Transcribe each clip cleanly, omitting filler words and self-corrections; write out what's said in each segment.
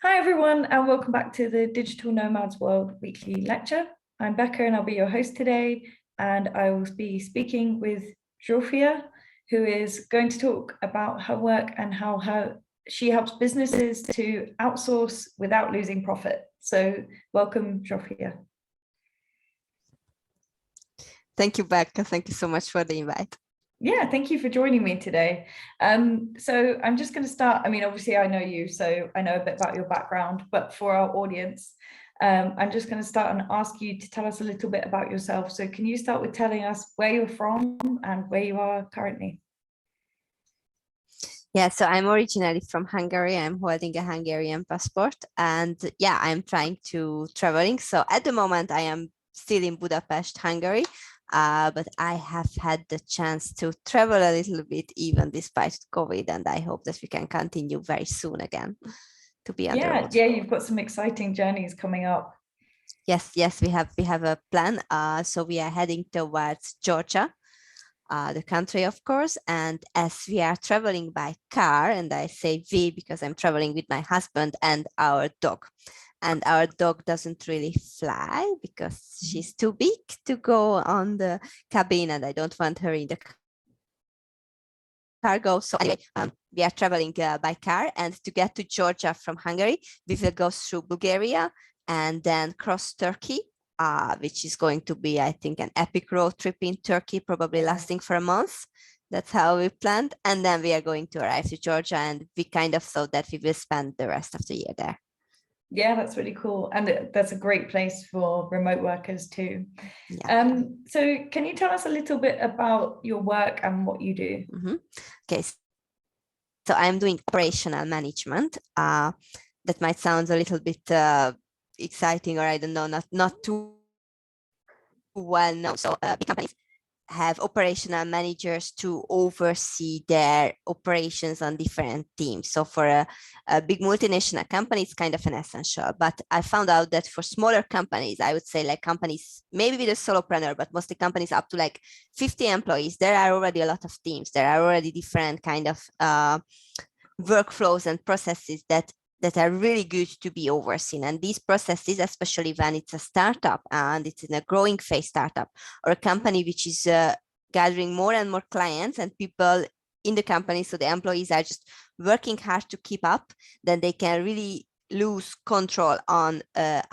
Hi everyone, and welcome back to the Digital Nomads World weekly lecture. I'm Becca and I'll be your host today, and I will be speaking with Zsófia, who is going to talk about her work and how she helps businesses to outsource without losing profit. So welcome, Zsófia. Thank you, Becca. Thank you so much for the invite. Yeah, thank you for joining me today. So I'm just going to start. I mean, obviously I know you, so I know a bit about your background, but for our audience, I'm just going to start and ask you to tell us a little bit about yourself. So can you start with telling us where you're from and where you are currently? Yeah, so I'm originally from Hungary. I'm holding a Hungarian passport, and yeah, I'm trying to traveling. So at the moment, I am still in Budapest, Hungary, but I have had the chance to travel a little bit, even despite COVID, and I hope that we can continue very soon again to be on the road. Yeah, you've got some exciting journeys coming up. Yes, we have a plan. So we are heading towards Georgia, the country, of course. And as we are traveling by car, and I say we because I'm traveling with my husband and our dog. And our dog doesn't really fly because she's too big to go on the cabin, and I don't want her in the cargo. So anyway, we are traveling by car, and to get to Georgia from Hungary, we will go through Bulgaria and then cross Turkey, which is going to be, I think, an epic road trip in Turkey, probably lasting for a month. That's how we planned. And then we are going to arrive to Georgia, and we kind of thought that we will spend the rest of the year there. Yeah, that's really cool. And that's a great place for remote workers too. Yeah. So can you tell us a little bit about your work and what you do? Okay. So I'm doing operational management. That might sound a little bit exciting, or I don't know, not too well known. So big companies have operational managers to oversee their operations on different teams. So for a big multinational company, it's kind of an essential. But I found out that for smaller companies, I would say like companies, maybe with a solopreneur, but mostly companies up to like 50 employees, there are already a lot of teams. There are already different kind of workflows and processes that are really good to be overseen. And these processes, especially when it's a startup and it's in a growing phase startup, or a company which is gathering more and more clients and people in the company, so the employees are just working hard to keep up, then they can really lose control on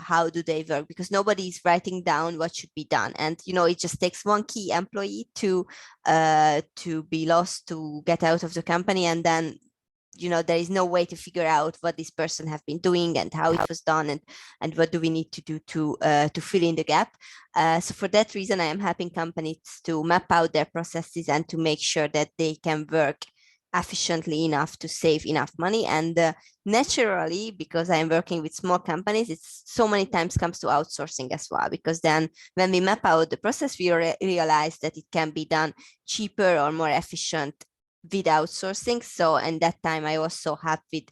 how do they work, because nobody is writing down what should be done. And it just takes one key employee to be lost, to get out of the company, and then there is no way to figure out what this person have been doing and how it was done, and what do we need to do to fill in the gap. So for that reason, I am helping companies to map out their processes and to make sure that they can work efficiently enough to save enough money. And naturally, because I'm working with small companies, it's so many times comes to outsourcing as well, because then when we map out the process, we realize that it can be done cheaper or more efficient with outsourcing. So in that time, I also help with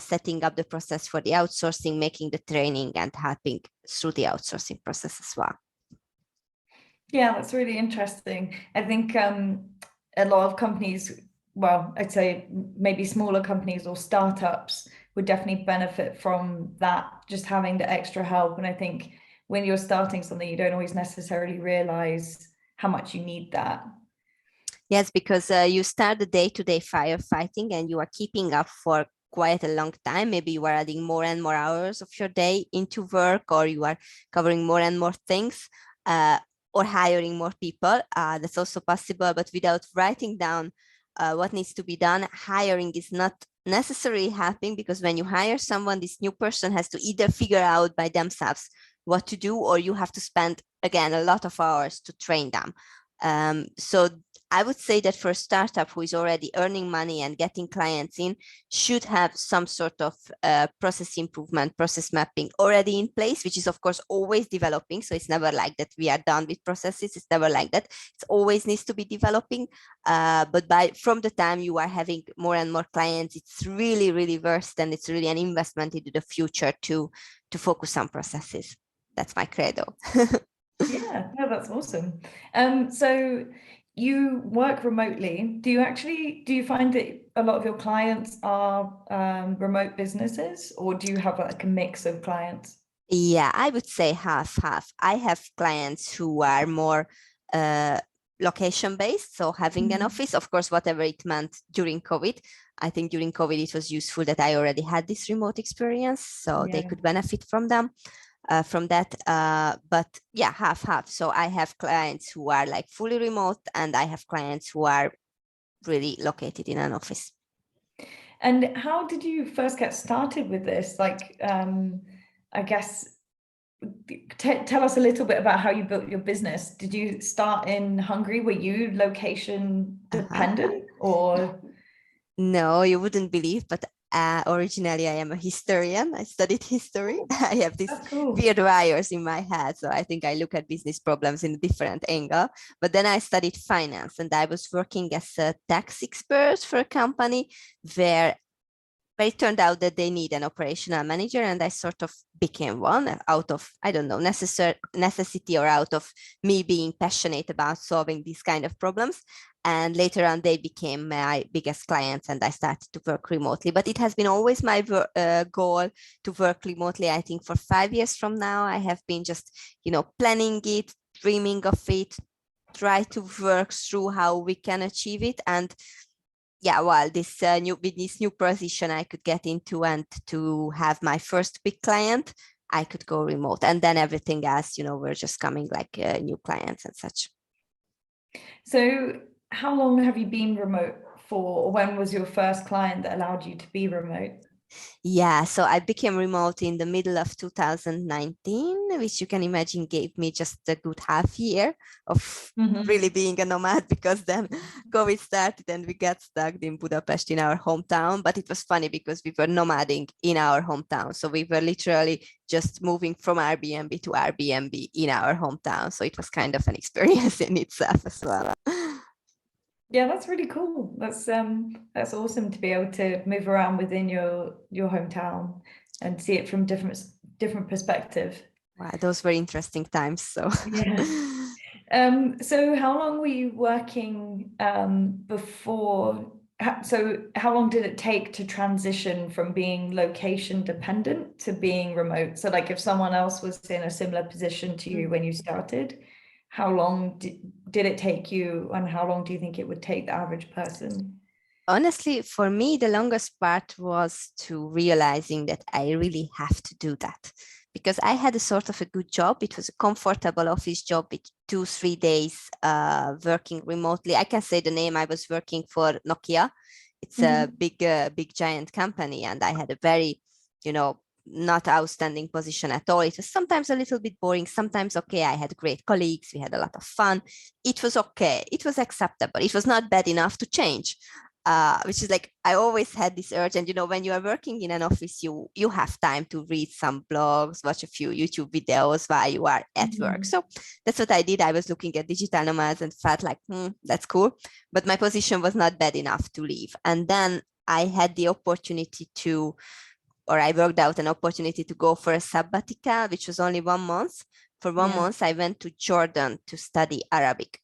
setting up the process for the outsourcing, making the training, and helping through the outsourcing process as well. Yeah, that's really interesting. I think a lot of companies, well, I'd say maybe smaller companies or startups would definitely benefit from that, just having the extra help. And I think when you're starting something, you don't always necessarily realize how much you need that. Yes, because you start the day-to-day firefighting and you are keeping up for quite a long time. Maybe you are adding more and more hours of your day into work, or you are covering more and more things, or hiring more people. That's also possible, but without writing down what needs to be done, hiring is not necessarily helping, because when you hire someone, this new person has to either figure out by themselves what to do, or you have to spend, again, a lot of hours to train them. So I would say that for a startup who is already earning money and getting clients in, should have some sort of process improvement, process mapping already in place, which is of course always developing. So it's never like that we are done with processes. It's never like that. It always needs to be developing. But from the time you are having more and more clients, it's really, really worth, and it's really an investment into the future to focus on processes. That's my credo. Yeah, no, that's awesome. So you work remotely. Do you find that a lot of your clients are remote businesses, or do you have like a mix of clients? Yeah, I would say half half. I have clients who are more location based, so having an office, of course, whatever it meant during COVID. I think during COVID it was useful that I already had this remote experience, so they Yeah. could benefit from them. From that, but yeah, half half. So I have clients who are like fully remote, and I have clients who are really located in an office. And how did you first get started with this? Like, I guess, tell us a little bit about how you built your business. Did you start in Hungary? Were you location dependent, or? No, you wouldn't believe, but originally I am a historian. I studied history. I have these That's cool. weird wires in my head. So I think I look at business problems in a different angle. But then I studied finance, and I was working as a tax expert for a company where but it turned out that they need an operational manager, and I sort of became one out of, I don't know, necessity, or out of me being passionate about solving these kind of problems. And later on, they became my biggest clients, and I started to work remotely. But it has been always my goal to work remotely. I think for 5 years from now, I have been just, planning it, dreaming of it, try to work through how we can achieve it. And yeah, well, this with this new position I could get into, and to have my first big client, I could go remote, and then everything else, we're just coming like new clients and such. So how long have you been remote for? Or when was your first client that allowed you to be remote? Yeah, so I became remote in the middle of 2019, which you can imagine gave me just a good half year of really being a nomad, because then COVID started and we got stuck in Budapest in our hometown. But it was funny because we were nomading in our hometown. So we were literally just moving from Airbnb to Airbnb in our hometown. So it was kind of an experience in itself as well. Yeah, that's really cool. That's awesome to be able to move around within your hometown and see it from different perspective. Wow, those were interesting times. So Yeah. So how long were you working before? So how long did it take to transition from being location dependent to being remote? So like if someone else was in a similar position to you when you started, how long did it take you, and how long do you think it would take the average person? Honestly, for me, the longest part was to realizing that I really have to do that, because I had a sort of a good job. It was a comfortable office job with 2-3 days working remotely. I can say the name. I was working for Nokia. It's a big giant company, and I had a very, not outstanding position at all. It was sometimes a little bit boring, sometimes okay. I had great colleagues. We had a lot of fun. It was okay. It was acceptable. It was not bad enough to change. Which is like, I always had this urge. And when you are working in an office, you have time to read some blogs, watch a few YouTube videos while you are at work. So that's what I did. I was looking at digital nomads and felt like, that's cool. But my position was not bad enough to leave. And then I had the opportunity or I worked out an opportunity to go for a sabbatical, which was only 1 month. For 1 month, I went to Jordan to study Arabic.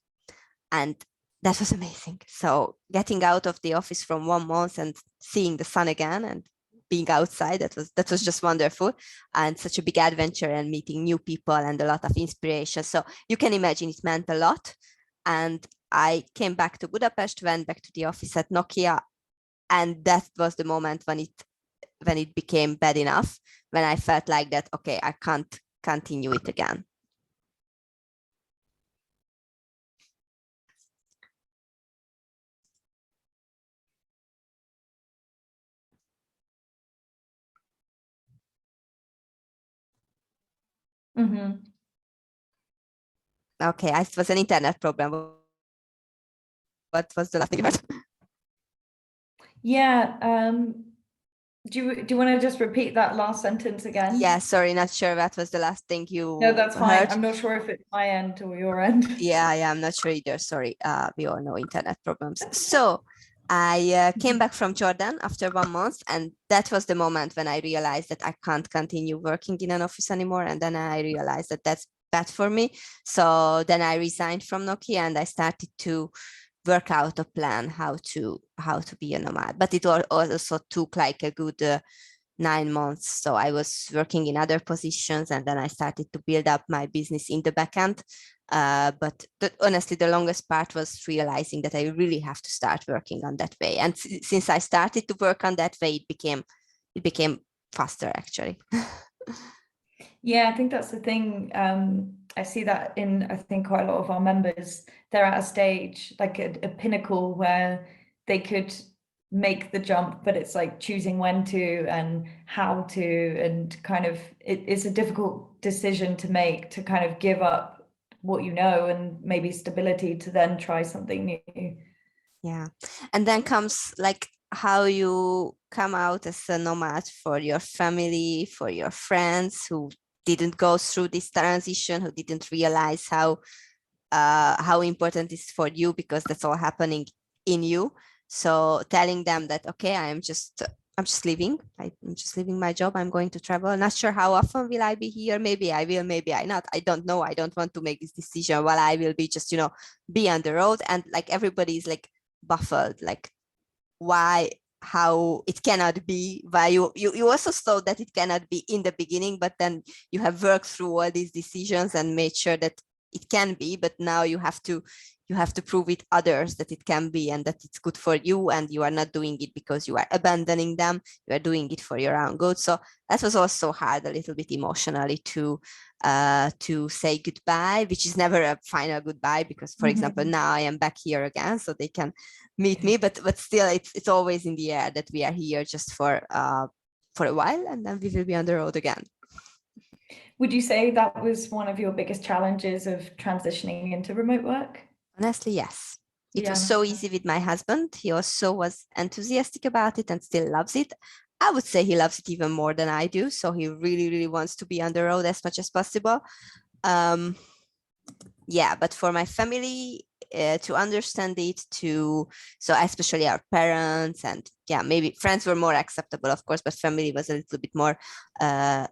And that was amazing. So getting out of the office from 1 month and seeing the sun again and being outside, that was just wonderful, and such a big adventure, and meeting new people and a lot of inspiration. So you can imagine it meant a lot. And I came back to Budapest, went back to the office at Nokia, and that was the moment when it became bad enough, when I felt like that, okay, I can't continue it again. Okay, it was an internet problem. What was the last thing you heard? Yeah. Do you want to just repeat that last sentence again? Yeah, sorry, not sure what was the last thing you No, that's fine. heard. I'm not sure if it's my end or your end. Yeah, I'm not sure either. Sorry, we all know internet problems. So I came back from Jordan after 1 month, and that was the moment when I realized that I can't continue working in an office anymore. And then I realized that that's bad for me. So then I resigned from Nokia and I started to work out a plan how to be a nomad. But it also took like a good 9 months. So I was working in other positions, and then I started to build up my business in the backend. But honestly, the longest part was realizing that I really have to start working on that way. And since I started to work on that way, it became faster actually. Yeah, I think that's the thing. I see that in, I think, quite a lot of our members. They're at a stage, like a pinnacle, where they could make the jump, but it's like choosing when to and how to, and kind of it's a difficult decision to make, to kind of give up what you know and maybe stability to then try something new. Yeah. And then comes like how you come out as a nomad for your family, for your friends who didn't go through this transition, who didn't realize how important it is for you, because that's all happening in you. So telling them that, okay, I'm just leaving. I'm just leaving my job. I'm going to travel. Not sure how often will I be here. Maybe I will, maybe I not. I don't know. I don't want to make this decision while I will be just, be on the road. And like everybody is like baffled, like why, how it cannot be, why you also thought that it cannot be in the beginning, but then you have worked through all these decisions and made sure that it can be, but now you have to prove it others that it can be and that it's good for you, and you are not doing it because you are abandoning them, you are doing it for your own good. So that was also hard a little bit emotionally to say goodbye, which is never a final goodbye, because for example now I am back here again, so they can meet me, but still it's always in the air that we are here just for a while, and then we will be on the road again. Would you say that was one of your biggest challenges of transitioning into remote work? Honestly, yes. It was so easy with my husband. He also was enthusiastic about it and still loves it. I would say he loves it even more than I do. So he really, really wants to be on the road as much as possible. Yeah, but for my family to understand it, so especially our parents, and yeah, maybe friends were more acceptable, of course, but family was a little bit more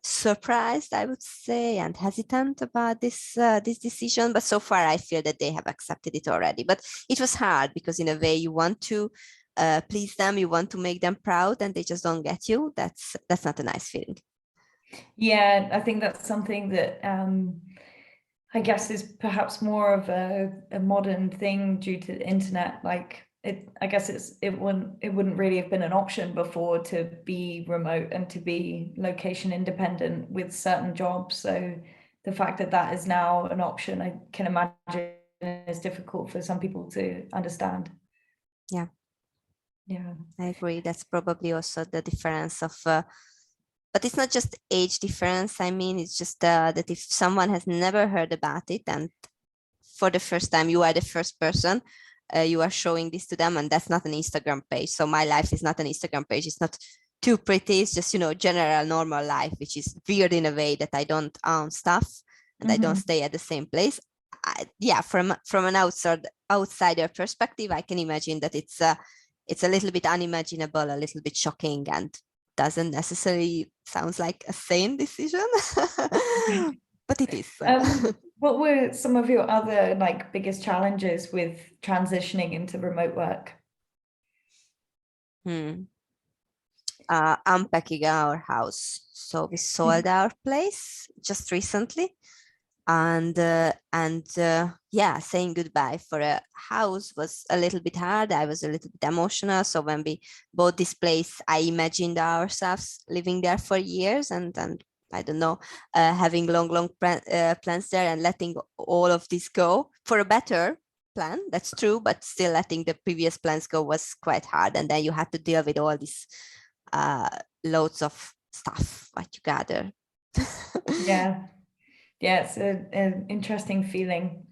surprised, I would say, and hesitant about this decision. But so far, I feel that they have accepted it already. But it was hard because in a way you want to please them, you want to make them proud, and they just don't get you. That's not a nice feeling. Yeah, I think that's something that I guess is perhaps more of a modern thing due to the internet. Like I guess it wouldn't really have been an option before to be remote and to be location independent with certain jobs. So the fact that that is now an option, I can imagine is difficult for some people to understand. Yeah. Yeah, I agree. That's probably also the difference of but it's not just age difference. I mean, it's just that if someone has never heard about it, and for the first time you are the first person, you are showing this to them, and that's not an Instagram page. So my life is not an Instagram page. It's not too pretty. It's just, general, normal life, which is weird in a way that I don't own stuff and I don't stay at the same place. Yeah, from an outsider perspective, I can imagine that it's a little bit unimaginable, a little bit shocking, and doesn't necessarily sounds like a sane decision, but it is. What were some of your other biggest challenges with transitioning into remote work? Unpacking our house. So we sold our place just recently, and yeah, saying goodbye for a house was a little bit hard. I was a little bit emotional. So when we bought this place, I imagined ourselves living there for years, and I don't know, having long plans there, and letting all of this go for a better plan. That's true, but still letting the previous plans go was quite hard. And then you had to deal with all this loads of stuff what you gather. Yeah, it's an interesting feeling,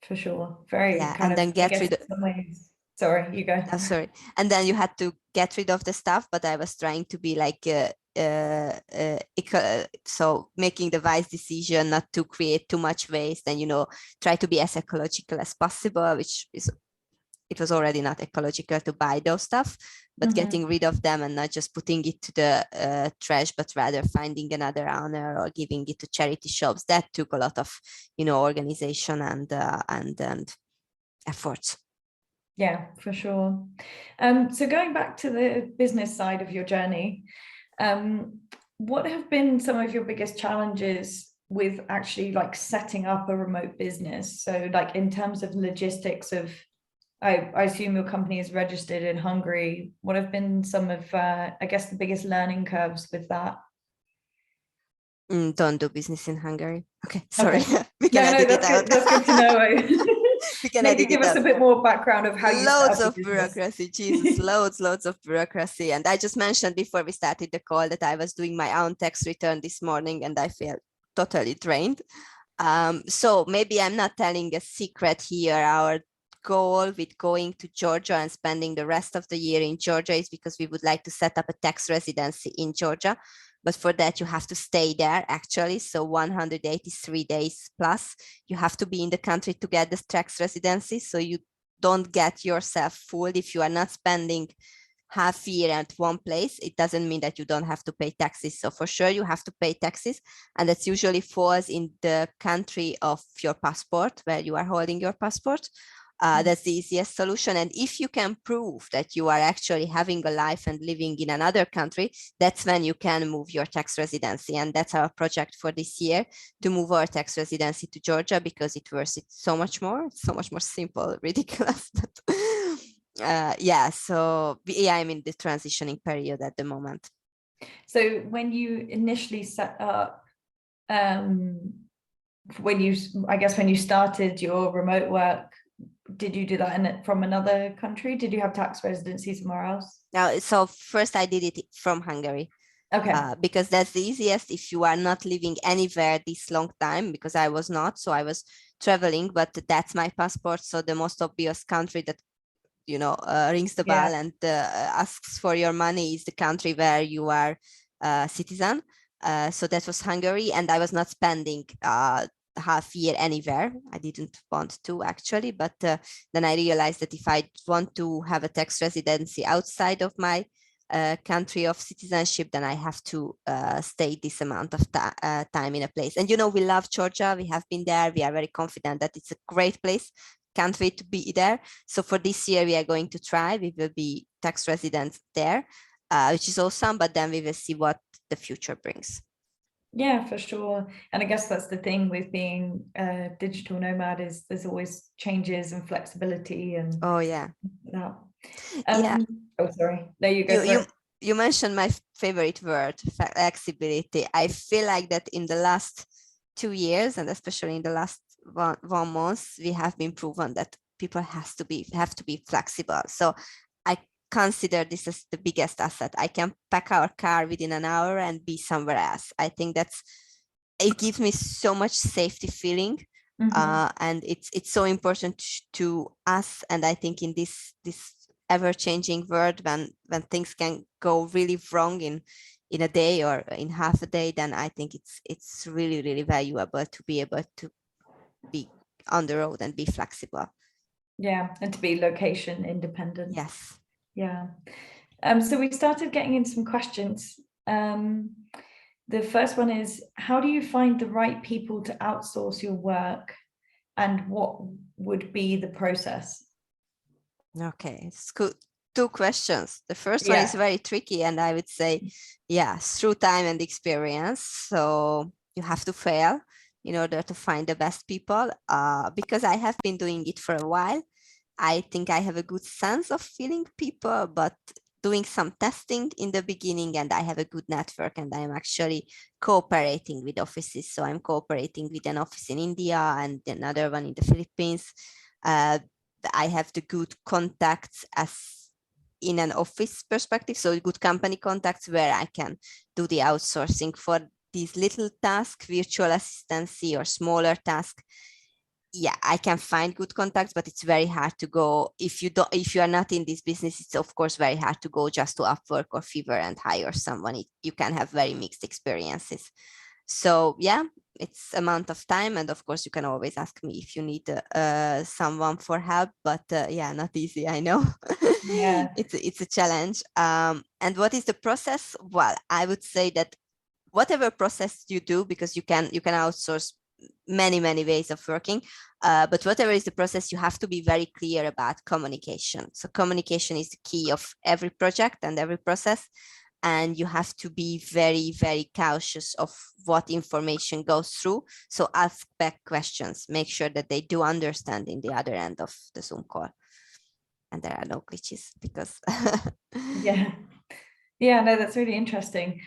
for sure. Very kind of, and then I guess, in some ways. Sorry, you go. sorry. And then you had to get rid of the stuff, but I was trying to be like so making the wise decision not to create too much waste, and try to be as ecological as possible, which is it was already not ecological to buy those stuff, but getting rid of them and not just putting it to the trash, but rather finding another owner or giving it to charity shops. That took a lot of, organization and efforts. Yeah, for sure. So going back to the business side of your journey, what have been some of your biggest challenges with actually like setting up a remote business? So like in terms of logistics of, I assume your company is registered in Hungary. What have been some of, I guess, the biggest learning curves with that? Don't do business in Hungary. Okay, sorry. Okay. We can edit it out. That's good to know. We can Maybe edit give it us out. a bit more background of how you set Loads up a of business. bureaucracy, Jesus, loads of bureaucracy. And I just mentioned before we started the call that I was doing my own tax return this morning and I feel totally drained. So maybe I'm not telling a secret here. Our goal with going to Georgia and spending the rest of the year in Georgia is because we would like to set up a tax residency in Georgia. But for that, you have to stay there actually. So 183 days plus, you have to be in the country to get the tax residency. So you don't get yourself fooled. If you are not spending half year at one place, it doesn't mean that you don't have to pay taxes. So for sure you have to pay taxes, and that usually falls in the country of your passport where you are holding your passport. That's the easiest solution. And if you can prove that you are actually having a life and living in another country, that's when you can move your tax residency. And that's our project for this year, to move our tax residency to Georgia, because it worth it so much more. It's so much more simple, ridiculous. But so I'm in the transitioning period at the moment. So when you initially set up, when you started your remote work, did you do that from another country? Did you have tax residency somewhere else? Now, so first I did it from Hungary. Okay. Because that's the easiest if you are not living anywhere this long time, because I was not, so I was traveling, but that's my passport. So the most obvious country that rings the bell and asks for your money is the country where you are a citizen. So that was Hungary, and I was not spending half year anywhere. I didn't want to actually, but then I realized that if I want to have a tax residency outside of my country of citizenship, then I have to stay this amount of time in a place. And we love Georgia. We have been there. We are very confident that it's a great place. Can't wait to be there. So for this year, we are going to try. We will be tax residents there, which is awesome. But then we will see what the future brings. Yeah, for sure. And I guess that's the thing with being a digital nomad, is there's always changes and flexibility and that. Oh, sorry. There you go. You mentioned my favorite word, flexibility. I feel like that in the last 2 years, and especially in the last one month, we have been proven that people have to be flexible. So I consider this as the biggest asset. I can pack our car within an hour and be somewhere else. I think it gives me so much safety feeling. And it's so important to us. And I think in this ever-changing world, when things can go really wrong in a day or in half a day, then I think it's really, really valuable to be able to be on the road and be flexible. Yeah, and to be location independent. Yes. Yeah. So we started getting in some questions. The first one is, how do you find the right people to outsource your work, and what would be the process? Okay, it's good. 2 questions. The first one is very tricky, and I would say, through time and experience. So you have to fail in order to find the best people. Because I have been doing it for a while, I think I have a good sense of feeling people, but doing some testing in the beginning, and I have a good network, and I'm actually cooperating with offices. So I'm cooperating with an office in India and another one in the Philippines. I have the good contacts as in an office perspective, so good company contacts where I can do the outsourcing for these little tasks, virtual assistancy or smaller tasks. I can find good contacts, but it's very hard to go if you are not in this business. It's of course very hard to go just to Upwork or Fiverr and hire someone. You can have very mixed experiences. So yeah, it's amount of time, and of course you can always ask me if you need someone for help, but yeah, not easy, I know. Yeah. It's a challenge. And what is the process? Well, I would say that whatever process you do, because you can outsource many ways of working, but whatever is the process, you have to be very clear about communication. So communication is the key of every project and every process, and you have to be very cautious of what information goes through. So ask back questions, make sure that they do understand in the other end of the Zoom call, and there are no glitches, because Yeah. Yeah, no, that's really interesting.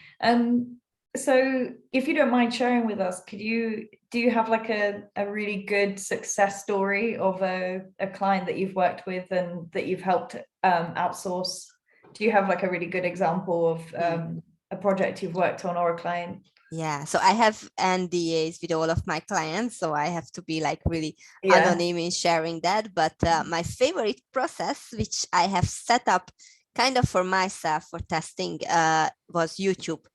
So if you don't mind sharing with us, do you have like a really good success story of a client that you've worked with and that you've helped outsource? Do you have like a really good example of a project you've worked on or a client? Yeah, so I have NDAs with all of my clients, so I have to be like really Yeah. anonymous in sharing that. But my favorite process, which I have set up kind of for myself for testing, was YouTube.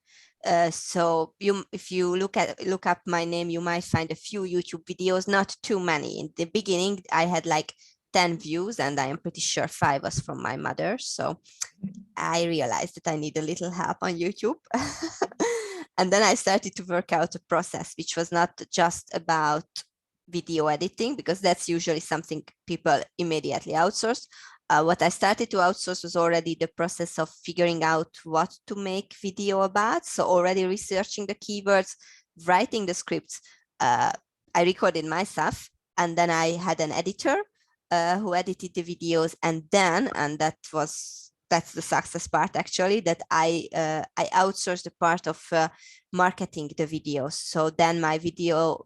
So if you look up my name, you might find a few YouTube videos, not too many. In the beginning, I had like 10 views, and I am pretty sure 5 was from my mother. So I realized that I need a little help on YouTube. And then I started to work out a process which was not just about video editing, because that's usually something people immediately outsource. What I started to outsource was already the process of figuring out what to make video about. So already researching the keywords, writing the scripts. I recorded myself, and then I had an editor who edited the videos, and that's the success part, actually, that I outsourced the part of marketing the videos. So then my view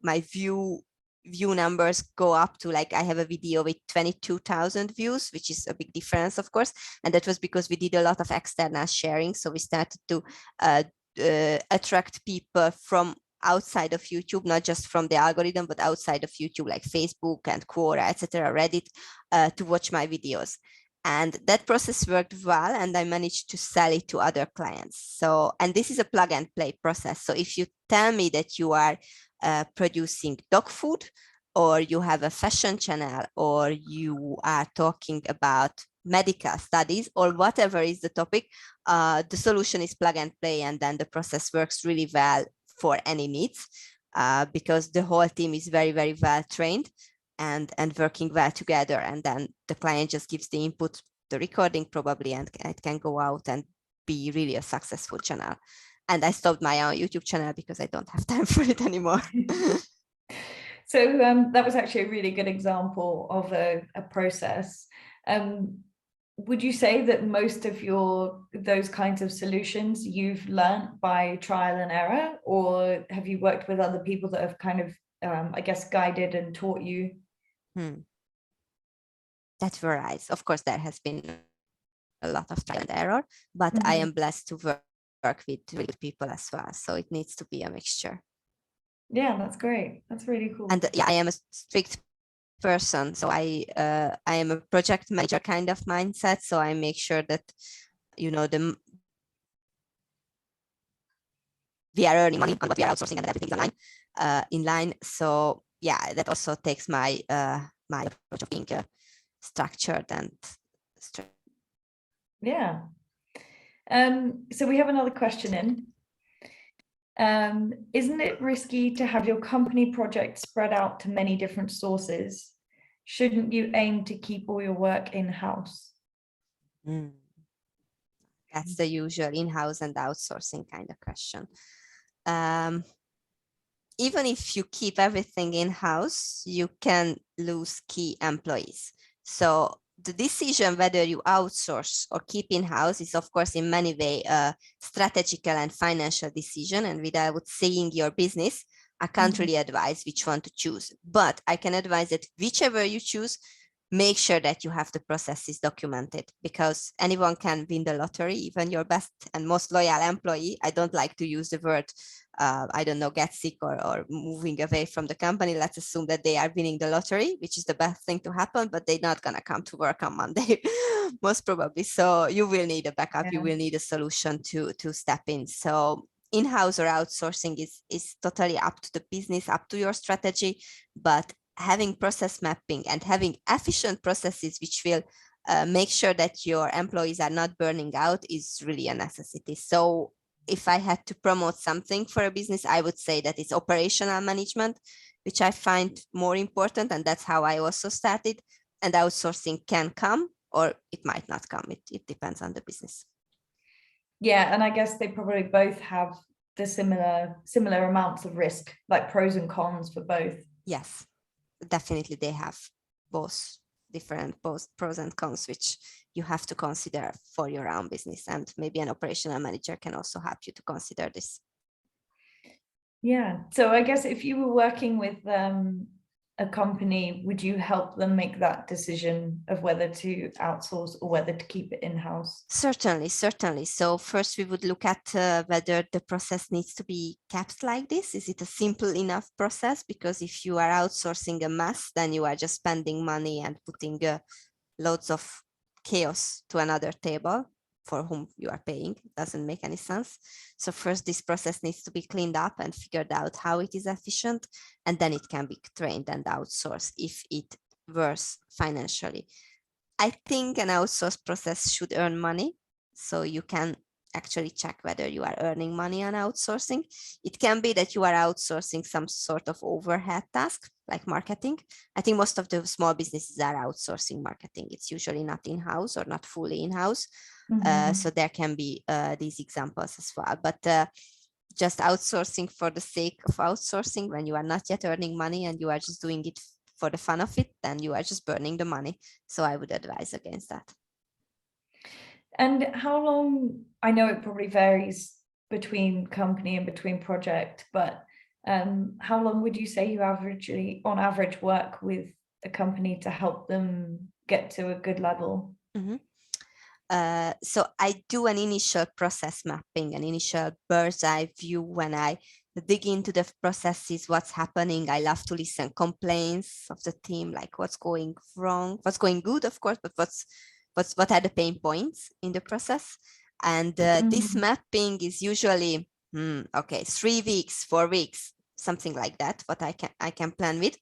numbers go up to, like, I have a video with 22,000 views, which is a big difference, of course. And that was because we did a lot of external sharing. So we started to attract people from outside of YouTube, not just from the algorithm, but outside of YouTube, like Facebook and Quora, etc., Reddit, to watch my videos. And that process worked well, and I managed to sell it to other clients. So, and this is a plug and play process. So if you tell me that you are producing dog food, or you have a fashion channel, or you are talking about medical studies, or whatever is the topic, the solution is plug and play, and then the process works really well for any needs, because the whole team is very well trained and working well together. And then the client just gives the input, the recording probably, and it can go out and be really a successful channel. And I stopped my own YouTube channel because I don't have time for it anymore. So that was actually a really good example of a process. Would you say that most of those kinds of solutions you've learned by trial and error, or have you worked with other people that have kind of, I guess, guided and taught you? That varies. Of course, there has been a lot of trial and error, but I am blessed to work with really people as well. So it needs to be a mixture. Yeah, that's great. That's really cool. And yeah, I am a strict person. So I am a project manager kind of mindset. So I make sure that, we are earning money on what we are outsourcing, and that everything is in line. So yeah, that also takes my my approach of being structured and yeah. So we have another question in. Isn't it risky to have your company project spread out to many different sources? Shouldn't you aim to keep all your work in-house? That's the usual in-house and outsourcing kind of question. Even if you keep everything in-house, you can lose key employees. So the decision whether you outsource or keep in-house is, of course, in many ways a strategical and financial decision. And without seeing your business, I can't really advise which one to choose. But I can advise that whichever you choose, make sure that you have the processes documented, because anyone can win the lottery, even your best and most loyal employee. I don't like to use the word, I don't know, get sick or moving away from the company. Let's assume that they are winning the lottery, which is the best thing to happen, but they're not going to come to work on Monday, most probably. So you will need a backup. You will need a solution to step in. So in-house or outsourcing is totally up to the business, up to your strategy, but having process mapping and having efficient processes which will make sure that your employees are not burning out is really a necessity. So if I had to promote something for a business, I would say that it's operational management, which I find more important, and that's how I also started. And outsourcing can come or it might not come. It depends on the business. Yeah, and I guess they probably both have the similar amounts of risk, like pros and cons for both. Yes, definitely they have both pros and cons, which you have to consider for your own business. And maybe an operational manager can also help you to consider this. Yeah. So I guess if you were working with a company, would you help them make that decision of whether to outsource or whether to keep it in-house? Certainly. So first we would look at whether the process needs to be kept like this. Is it a simple enough process? Because if you are outsourcing a mess, then you are just spending money and putting loads of chaos to another table for whom you are paying. It doesn't make any sense. So first, this process needs to be cleaned up and figured out how it is efficient, and then it can be trained and outsourced if it works financially. I think an outsourced process should earn money, so you can actually check whether you are earning money on outsourcing. It can be that you are outsourcing some sort of overhead task like marketing. I think most of the small businesses are outsourcing marketing. It's usually not in-house or not fully in-house. So there can be these examples as well. But just outsourcing for the sake of outsourcing, when you are not yet earning money and you are just doing it for the fun of it, then you are just burning the money. So I would advise against that. And how long, I know it probably varies between company and between project, but how long would you say you on average work with a company to help them get to a good level? So I do an initial process mapping, an initial bird's eye view when I dig into the processes, what's happening. I love to listen complaints of the team, like what's going wrong, what's going good, of course, but what are the pain points in the process. And this mapping is usually 3 weeks, 4 weeks, something like that, what I can plan with.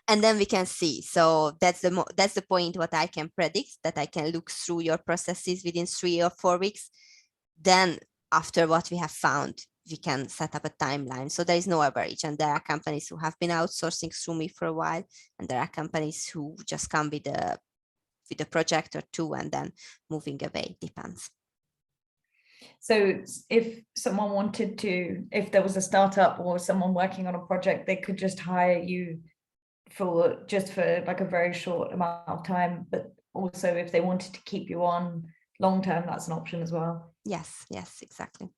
And then we can see. So that's the point what I can predict, that I can look through your processes within 3 or 4 weeks. Then after what we have found, we can set up a timeline. So there is no average. And there are companies who have been outsourcing through me for a while. And there are companies who just come with a project or two and then moving away. Depends. So if someone wanted to, if there was a startup or someone working on a project, they could just hire you for like a very short amount of time, but also if they wanted to keep you on long term, that's an option as well. Yes, exactly.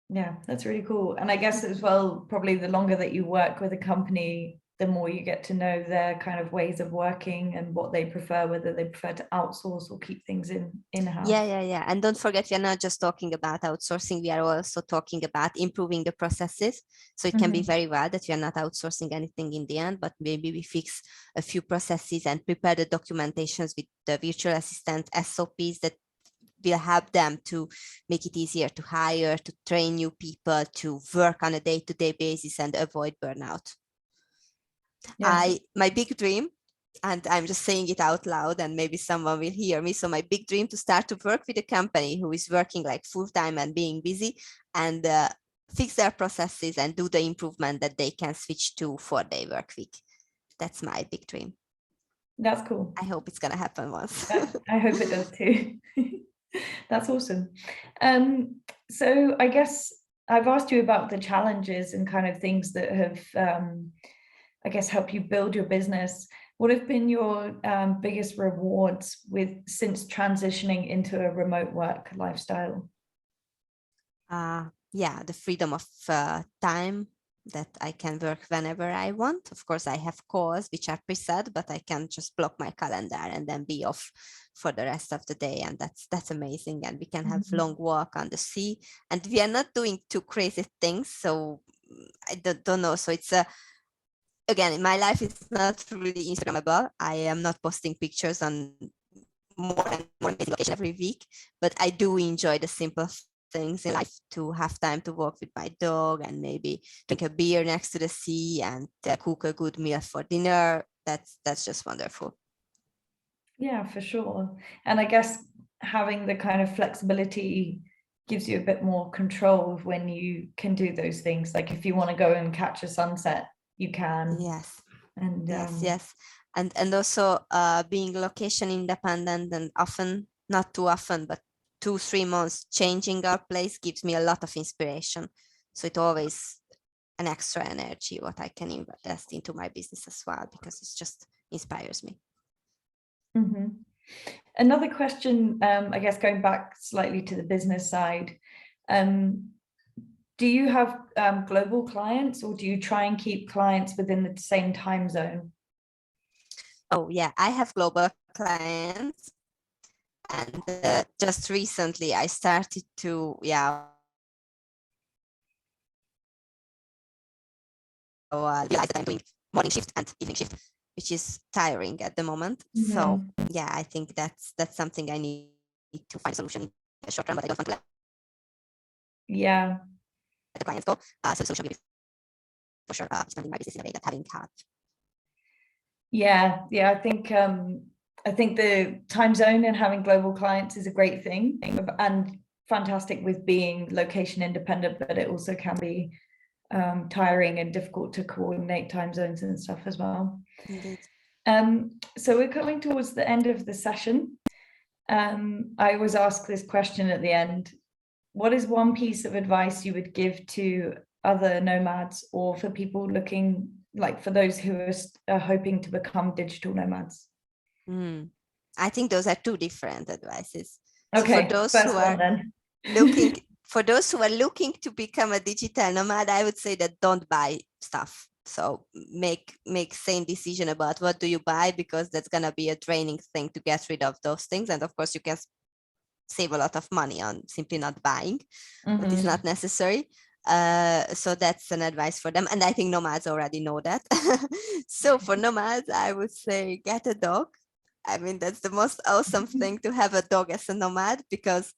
Yeah, that's really cool. And I guess as well, probably the longer that you work with a company, the more you get to know their kind of ways of working and what they prefer, whether they prefer to outsource or keep things in-house. Yeah. And don't forget, we are not just talking about outsourcing, we are also talking about improving the processes. So it can be very well that we are not outsourcing anything in the end, but maybe we fix a few processes and prepare the documentations with the virtual assistant SOPs that will help them to make it easier to hire, to train new people, to work on a day-to-day basis and avoid burnout. Yeah. My big dream, and I'm just saying it out loud and maybe someone will hear me. So my big dream to start to work with a company who is working like full-time and being busy and fix their processes and do the improvement that they can switch to 4-day work week. That's my big dream. That's cool. I hope it's going to happen once. I hope it does too. That's awesome. So I guess I've asked you about the challenges and kind of things that have, I guess, helped you build your business. What have been your biggest rewards since transitioning into a remote work lifestyle? The freedom of time, that I can work whenever I want. Of course, I have calls which are preset, but I can just block my calendar and then be off for the rest of the day. And that's amazing. And we can have long walk on the sea, and we are not doing too crazy things. So I don't know. So it's again, my life is not really Instagrammable. I am not posting pictures on more and more location every week, but I do enjoy the simple things in life, to have time to walk with my dog and maybe drink a beer next to the sea and cook a good meal for dinner. That's just wonderful. Yeah, for sure. And I guess having the kind of flexibility gives you a bit more control of when you can do those things. Like if you want to go and catch a sunset, you can. Yes. And yes. And also being location independent, and often, not too often, but 2-3 months changing our place gives me a lot of inspiration. So it always an extra energy what I can invest into my business as well, because it just inspires me. Another question, I guess going back slightly to the business side, do you have global clients, or do you try and keep clients within the same time zone? Oh yeah, I have global clients, and just recently I started to realize that I'm doing morning shift and evening shift, which is tiring at the moment. So yeah, I think that's something I need to find a solution in the short run, but I don't want to let the clients go. So the solution will be for sure expanding my business in a way that having had. Yeah, I think the time zone and having global clients is a great thing and fantastic with being location independent, but it also can be tiring and difficult to coordinate time zones and stuff as well. Indeed. So we're coming towards the end of the session. I always ask this question at the end: what is one piece of advice you would give to other nomads, or for people looking, like for those who are hoping to become digital nomads? I think those are two different advices. Okay, so for those first who one are then. looking to become a digital nomad, I would say that don't buy stuff. So make sane decision about what do you buy, because that's gonna be a draining thing to get rid of those things. And of course, you can save a lot of money on simply not buying what is not necessary. So that's an advice for them, and I think nomads already know that. So for nomads, I would say get a dog. I mean, that's the most awesome thing, to have a dog as a nomad, because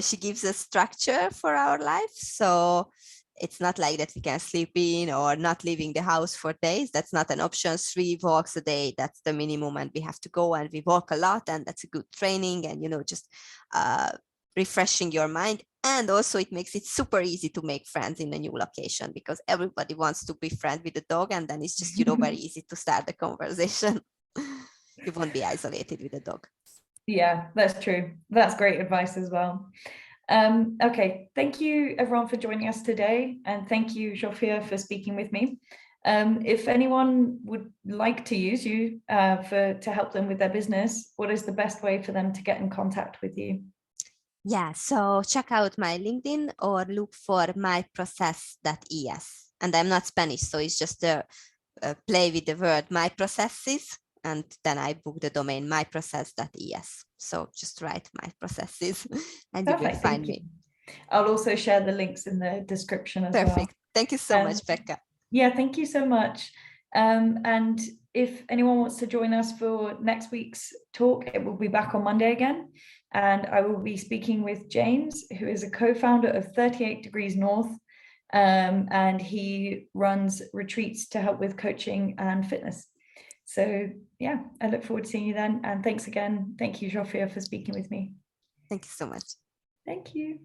she gives us structure for our life. So it's not like that we can sleep in or not leaving the house for days. That's not an option. 3 walks a day, that's the minimum, and we have to go, and we walk a lot, and that's a good training, and just refreshing your mind. And also it makes it super easy to make friends in a new location, because everybody wants to be friends with the dog, and then it's just very easy to start the conversation. You won't be isolated with a dog. Yeah, that's true. That's great advice as well. Okay, thank you everyone for joining us today, and thank you, Zsófia, for speaking with me. If anyone would like to use you to help them with their business, what is the best way for them to get in contact with you? Yeah, so check out my LinkedIn or look for myprocess.es. And I'm not Spanish, so it's just a play with the word Myprocesses, and then I book the domain myprocess.es. So just write Myprocesses and Perfect, you will find me. I'll also share the links in the description as well. Perfect. Thank you so much, Becca. Yeah, thank you so much. And if anyone wants to join us for next week's talk, it will be back on Monday again. And I will be speaking with James, who is a co-founder of 38 Degrees North. And he runs retreats to help with coaching and fitness. So yeah, I look forward to seeing you then. And thanks again. Thank you, Zsófia, for speaking with me. Thank you so much. Thank you.